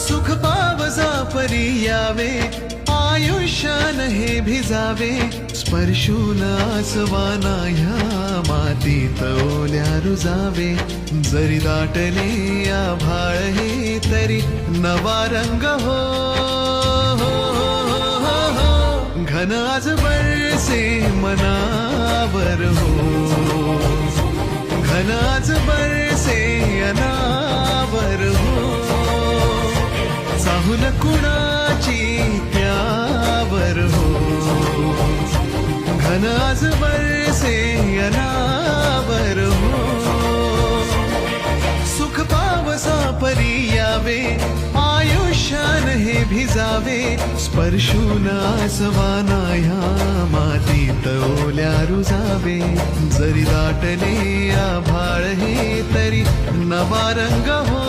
सुख पावसा परी यावे, आयुष्यान हे भिजावे, स्पर्शून आसवाना ह्या मातीत ओल्या रुजावे. जरी दाटले आभाळ हे तरी नवा रंग हो, घन आज बरसे मनावर हो, घन आज बरसे अनावर हो. चाहूल कुणाची त्यावर हो, घन आज बरसे अनावर हो. सुख पावसा परी यावे, आयुष्यान हे भिजावे, स्पर्शून आसवाना ह्या मातीत ओल्या रुजावे. जरी दाटले आभाळ हे तरी नवा रंग हो,